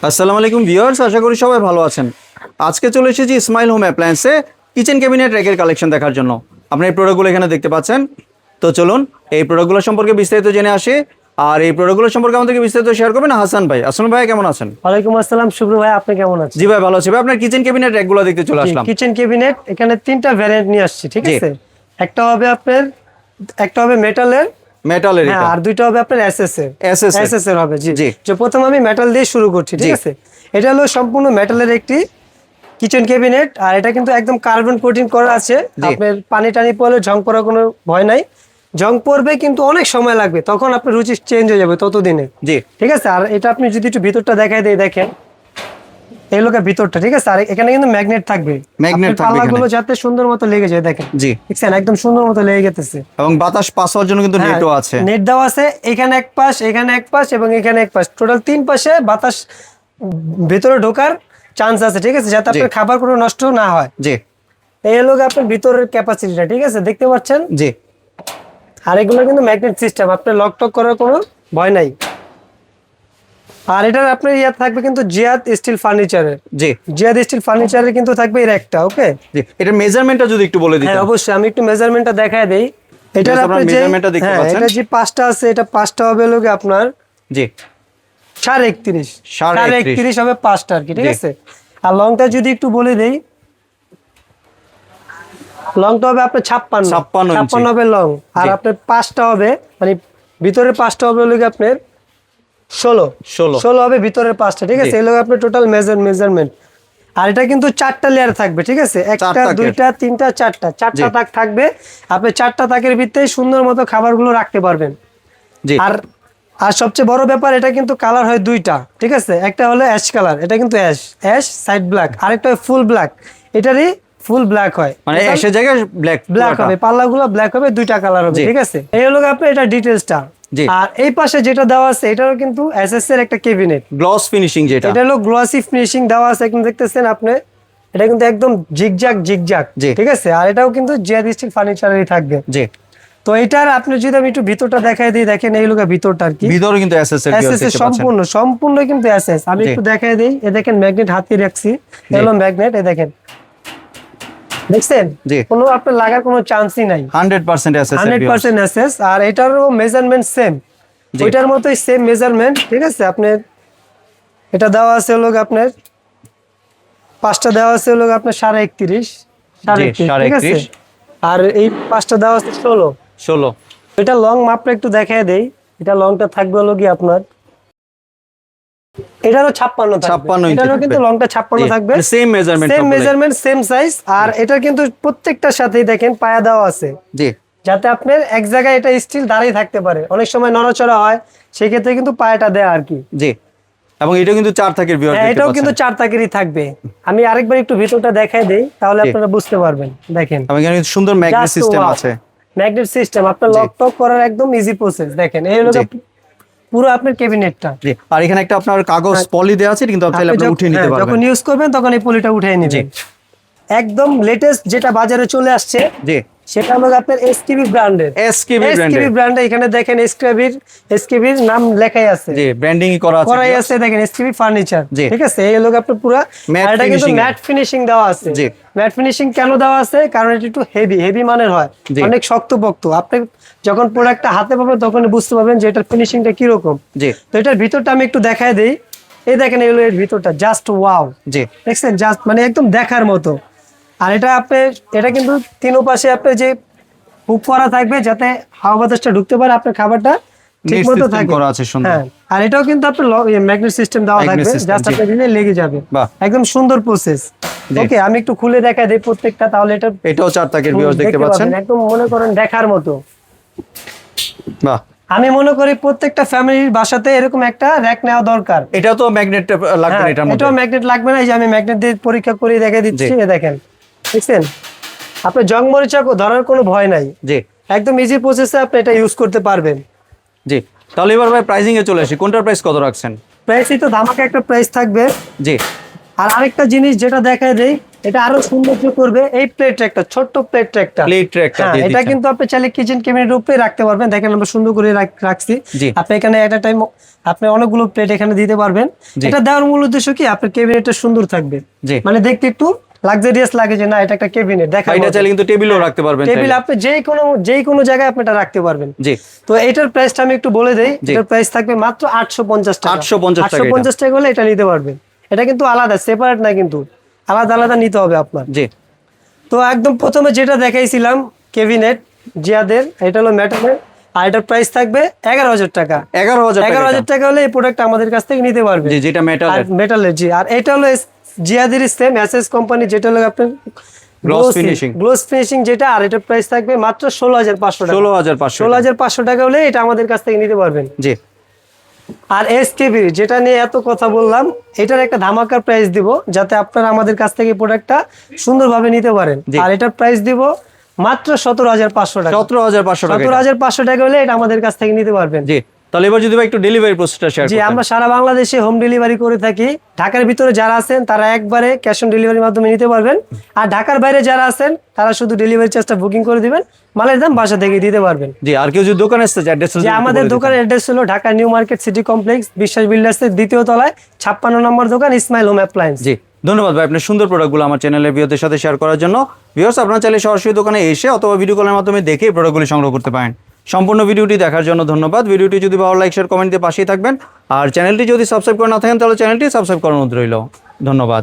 আসসালামু আলাইকুম ভিউয়ার্স, আশা করি সবাই ভালো আছেন। আজকে চলে এসেছি স্মাইল হোম অ্যাপ্লায়েন্সে কিচেন ক্যাবিনেট র্যাকের কালেকশন দেখার জন্য। আপনি এই প্রোডাক্টগুলো এখানে দেখতে পাচ্ছেন। তো চলুন এই প্রোডাক্টগুলো সম্পর্কে বিস্তারিত জেনে আসি। আর এই প্রোডাক্টগুলো সম্পর্কে আমাদেরকে বিস্তারিত শেয়ার করবেন হাসান ভাই। আসসালামু ভাই, কেমন আছেন? ওয়ালাইকুম আসসালাম শুভ্র ভাই, আপনি কেমন আছেন? জি ভাই, ভালো আছি ভাই। আপনার কিচেন ক্যাবিনেট র্যাকগুলো দেখতে চলে আসলাম। কিচেন ক্যাবিনেট এখানে তিনটা ভ্যারিয়েন্ট নিয়ে আসছি, ঠিক আছে? একটা হবে মেটালের, হ্যাঁ, আর দুইটা হবে আপনার এসএস এর হবে। জি জি, যে প্রথম আমি মেটাল দিয়ে শুরু করছি, ঠিক আছে? এটা হলো সম্পূর্ণ মেটালের একটি কিচেন ক্যাবিনেট, আর এটা কিন্তু একদম কার্বন কোটিং করা আছে। আপনার পানি টানি পড়লে ঝং পড়ার কোনো ভয় নাই। জং পড়বে কিন্তু অনেক সময় লাগবে, তখন আপনার রুচি চেঞ্জ হয়ে যাবে ততদিনে। জি, ঠিক আছে। আর এটা আপনি যদি একটু ভিতরটা দেখাই দেই, দেখেন এই লোকের ভিতরটা, ঠিক আছে? আর এখানে কিন্তু ম্যাগনেট থাকবে, পাল্লাগুলো যাতে সুন্দর মতো লেগে যায়। দেখেন, জি, দেখছেন একদম সুন্দর মতো লেগে গেছে। এবং বাতাস পাস হওয়ার জন্য কিন্তু নেটও আছে। নেট দেওয়া আছে, এখানে এক পাশ, এখানে এক পাশ এবং এখানে এক পাশ, টোটাল তিন পাশে বাতাস ভিতরে ঢোকার চান্স আছে, ঠিক আছে? যাতে আপনার খাবার কোনো নষ্ট না হয়। জি, এই হলো আপনার ভিতরের ক্যাপাসিটিটা, ঠিক আছে? দেখতে পাচ্ছেন। জি। আর এগুলো কিন্তু ম্যাগনেট সিস্টেম, আপনার লক টক করার কোনো ভয় নাই। আর এটার আপনার ইয়া থাকবে কিন্তু জিয়াদ স্টিল ফার্নিচারের। জি, জিয়াদ স্টিল ফার্নিচারের কিন্তু থাকবে এর একটা, ওকে? জি, এটার মেজারমেন্টটা যদি একটু বলে দিতেন। হ্যাঁ অবশ্যই, আমি একটু মেজারমেন্টটা দেখায় দেই। এটার আপনি যে এটা যে পাঁচটা আছে, এটা পাঁচটা হবে লোকে আপনার জি 31.5 হবে পাঁচটা আর কি, ঠিক আছে? আর লংটা যদি একটু বলে দেই, লংটা হবে আপনার 56 হবে লং। আর আপনার পাঁচটা হবে, মানে ভিতরের পাঁচটা হবে লোকে আপনার 16 হবে ভিতরের পাঁচটা, ঠিক আছে? এই লোক আপনার টোটাল মেজারমেন্ট। আর এটা কিন্তু চারটা লেয়ার থাকবে, ঠিক আছে? একটা, দুইটা, তিনটা, চারটা তাক থাকবে। আপনি চারটা তাকের ভিতরে সুন্দর মতো খাবারগুলো রাখতে পারবেন। আর সবচেয়ে বড় ব্যাপার, এটা কিন্তু কালার হয় দুইটা, ঠিক আছে? একটা হলো অ্যাশ কালার, এটা কিন্তু অ্যাশ সাইড ব্ল্যাক, আরেকটা হয় ফুল ব্ল্যাক। এটারই ফুল ব্ল্যাক হয়, মানে অ্যাশের জায়গায় ব্ল্যাক হবে, পাল্লাগুলো ব্ল্যাক হবে, দুইটা কালার হবে, ঠিক আছে? এই হলো আপনার এটা ডিটেইলসটা। আর এই পাশে যেটা দেওয়া আছে, এটাও কিন্তু এসএস এর একটা ক্যাবিনেট, গ্লস ফিনিশিং, যেটা এটা হলো গ্লসি ফিনিশিং দেওয়া আছে, কিন্তু দেখতেছেন আপনি এটা কিন্তু একদম জিগজাগ, ঠিক আছে? আর এটাও কিন্তু জিয়াদ স্টিল ফার্নিচারেরই থাকবে। জি। তো এটার আপনি যদি আমি একটু ভিতরটা দেখাই দিই, দেখেন এই লোকের ভিতরটা আর কি, ভিতরে কিন্তু এসএস এর সম্পূর্ণ কিন্তু এসএস। আমি একটু দেখাই দিই, এ দেখেন ম্যাগনেট হাতিয়ে রাখছি, এলো ম্যাগনেট, এ দেখেন, দেখছেন? কোনো আপনার লাগার কোনো চান্সই নাই, 100% এসএস। আর এটারও মেজারমেন্ট সেম, ওইটার মতোই সেম মেজারমেন্ট, ঠিক আছে? আপনার এটা দেওয়া আছে লোক আপনার পাঁচটা দেওয়া আছে লোক আপনার 31.5, ঠিক আছে? আর এই পাঁচটা দেওয়া আছে 16। এটা লং মাপটা একটু দেখায় দেই, এটা লংটা থাকবে হলো কি আপনার, এটারও 56, এটারও কিন্তু লংটা 56 থাকবে, সেম মেজারমেন্ট, সেম সাইজ। আর এটা কিন্তু প্রত্যেকটার সাথেই দেখেন পায়া দেওয়া আছে, জি, যাতে আপনার এক জায়গায় এটা স্টিল দাঁড়িয়ে থাকতে পারে। অনেক সময় নড়াচড়া হয়, সেই ক্ষেত্রে কিন্তু পায়াটা দেয়া আর কি। জি। এবং এটা কিন্তু 4 তাকের ভিউয়ার, এটাও কিন্তু 4 তাকেরই থাকবে। আমি আরেকবার একটু ভিতরটা দেখাই দেই, তাহলে আপনারা বুঝতে পারবেন। দেখেন এবং এখানে সুন্দর ম্যাগনেট সিস্টেম আছে, ম্যাগনেট সিস্টেম, আপনার লক টক করার একদম ইজি প্রসেস। দেখেন এই হলো পুরো আপনার ক্যাবিনেটটা। জি। আর এখানে একটা আপনার কাগজ পলি দেওয়া আছে, কিন্তু আপনি চাইলে উঠিয়ে নিতে পারবেন। যখন ইউজ করবেন তখন এই পলিটা উঠিয়ে নেবেন। একদম লেটেস্ট যেটা বাজারে চলে আসছে, জি, সেটা হলো আপনার এসকেবি ব্র্যান্ডের। এসকেবি ব্র্যান্ডে এখানে দেখেন এসকেবির নাম লেখাই আছে, জি, ব্র্যান্ডিং করা আছে। দেখেন এসকেবি ফার্নিচার, ঠিক আছে? এই হলো আপনার পুরো, আর এটা কিন্তু ম্যাট ফিনিশিং দেওয়া আছে। জি, ম্যাট ফিনিশিং কেন দেওয়া আছে? কারণ এটা একটু হেভি মানের হয়, অনেক শক্তপোক্ত। আপনি যখন প্রোডাক্টটা হাতে পাবেন তখন বুঝতে পারবেন যে এটার ফিনিশিংটা কি রকম। জি। তো এটার ভিতরটা আমি একটু দেখায় দেই। এই দেখেন এই হলো এর ভিতরটা, জাস্ট ওয়াও। জি, দেখছেন? জাস্ট মানে একদম দেখার মতো। আর এটা কিন্তু তিন পাশে আপনার যে হুক করা থাকবে, যাতে হাওয়া বাতাসটা ঢুকতে পারে, আপনার খাবারটা ঠিকমতো থাকবে। হ্যাঁ, আর এটাও কিন্তু আপনার ম্যাগনেট সিস্টেম দেওয়া থাকবে, জাস্ট আপনার দিলে লেগে যাবে। একদম সুন্দর প্রসেস। ওকে, আমি একটু খুলে দেখাই দেই প্রত্যেকটা, তাহলে এটাও 4 তাকের ভিউয়ার দেখতে পাচ্ছেন, একদম মনে করেন দেখার মতো। বাহ, আমি মনে করি প্রত্যেকটা ফ্যামিলির বাসাতে এরকম একটা র‍্যাক নেওয়া দরকার। এটাও তো ম্যাগনেট লাগবে না, এটার মধ্যে এটাও ম্যাগনেট লাগবে না। এই যে আমি ম্যাগনেট দিয়ে পরীক্ষা করে দেখাই দিচ্ছি, দেখেন, দেখছেন? আপনি জং মরিচা ধরার কোনো ভয় নাই। জি, একদম ইজি প্রসেসে আপনি এটা ইউজ করতে পারবেন। জি। তাহলে এবার ভাই প্রাইসিং এ চলে আসি, কোনটার প্রাইস কত রাখছেন? প্রাইসই তো ধামাকা একটা প্রাইস থাকবে। জি। আর আরেকটা জিনিস যেটা দেখায় দেই, এটা আরো সৌন্দর্য করবে এই প্লেট ট্র্যাকটা, ছোট্ট প্লেট ট্র্যাকটা। এটা কিন্তু আপনি চাইলে কিচেন ক্যাবিনেটের উপরে রাখতে পারবেন। দেখেন আমরা সুন্দর করে রাখছি। আপনি এখানে এট আ টাইম আপনি অনেকগুলো প্লেট এখানে দিতে পারবেন। এটা দেওয়ার মূল উদ্দেশ্য কি, আপনার ক্যাবিনেটটা সুন্দর থাকবে, মানে দেখতে একটু লাক্সারিয়াস লাগে যে না এটা একটা ক্যাবিনেট। দেখা এটা চাইলে কিন্তু টেবিলও রাখতে পারবেন, টেবিল আপনি যে কোনো জায়গায় আপনি এটা রাখতে পারবেন। তো এটার প্রাইসটা আমি একটু বলে দেই। এটার প্রাইস থাকবে মাত্র 850 টাকা। 850 টাকা হলে এটা নিতে পারবেন। এটা কিন্তু আলাদা, সেপারেট না, কিন্তু আলাদা আলাদা নিতে হবে আপনার। তো একদম প্রথমে যেটা দেখাইছিলাম ক্যাবিনেট জিয়াদের, এটা হলো মেটালের, আর এটার প্রাইস থাকবে 11,000 টাকা। 11,000 টাকা হলে এই প্রোডাক্ট আমাদের কাছ থেকে নিতে পারবে, যেটা মেটালের। জি, আর এটা হলো জিয়াদের সেম এসএস কোম্পানি, যেটা হলো আপনার গ্লোস ফিনিশিং যেটা, আর এটার প্রাইস থাকবে মাত্র 16,500 টাকা। 16,500 টাকা হলে এটা আমাদের কাছ থেকে নিতে পারবেন। জি। আর এসকেবি যেটা নিয়ে এত কথা বললাম, এটার একটা ধামাকার প্রাইস দিব, যাতে আপনারা আমাদের কাছ থেকে প্রোডাক্টটা সুন্দরভাবে নিতে পারেন। আর এটার প্রাইস দিব মাত্র 17,500 টাকা। 17,500 টাকা হলে এটা আমাদের কাছ থেকে নিতে পারবেন। জি। তাহলে এবার যদি একটু ডেলিভারি প্রসেসটা শেয়ার করতেন। জি, আমরা সারা বাংলাদেশে হোম ডেলিভারি করে থাকি। ঢাকার ভিতরে যারা আছেন তারা একবারে ক্যাশ অন ডেলিভারির মাধ্যমে নিতে পারবেন, আর ঢাকার বাইরে যারা আছেন তারা শুধু ডেলিভারি চার্জটা বুকিং করে দিবেন, মালের দাম বাসা থেকে দিতে পারবেন। জি। আর কেউ যদি দোকানে আসতে চায়, অ্যাড্রেস? জি, আমাদের দোকানের অ্যাড্রেস হলো Dhaka new market city complex, বিশ্বাস বিল্ডার্সের 2য় তলায় 56 নম্বর দোকান, ইসমাইল হোম অ্যাপ্লায়েন্স। জি, ধন্যবাদ ভাই আপনার সুন্দর প্রোডাক্টগুলো আমার চ্যানেলের ভিউয়ারদের সাথে শেয়ার করার জন্য। ভিউয়ার্স, আপনারা চাইলে সরাসরি দোকানে এসে অথবা ভিডিও কলের মাধ্যমে দেখে প্রোডাক্টগুলি সংগ্রহ করতে পারেন। সম্পূর্ণ ভিডিওটি দেখার জন্য ধন্যবাদ। ভিডিওটি যদি ভালো লাইক শেয়ার কমেন্ট দিয়ে পাশেই থাকবেন, আর চ্যানেলটি যদি সাবস্ক্রাইব করে না থাকেন তাহলে চ্যানেলটি সাবস্ক্রাইব করার অনুরোধ রইল। ধন্যবাদ।